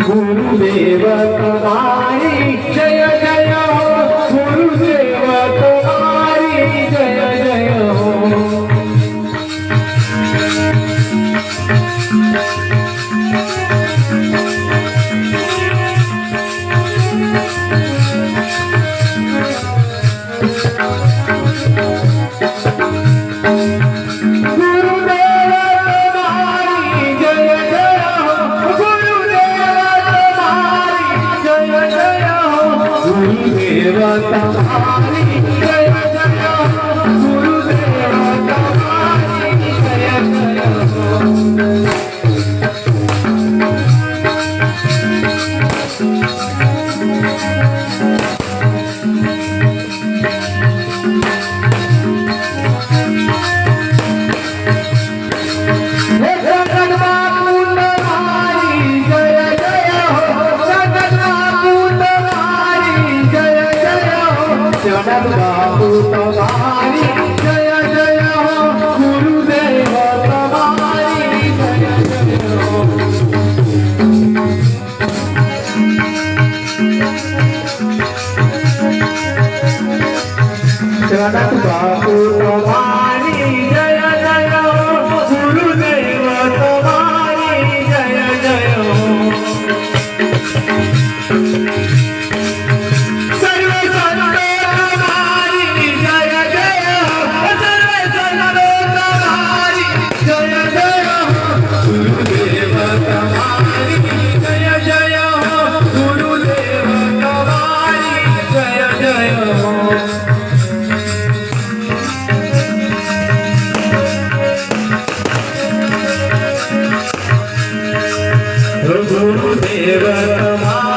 गुरुदेव तुम्हारी जय जय हो, गुरुदेव तुम्हारी जय जय हो। गुरुदेव तुम्हारी जय जय हो, गुरुदेव तुम्हारी जय जय हो। जगत बापू तुम्हारी जय जय हो, गुरुदेव तुम्हारी जय जय हो। जगत बापू तुम्हारी जय जय हो, गुरुदेव तुम्हारी जय जय हो। गुरुदेव तुम्हारी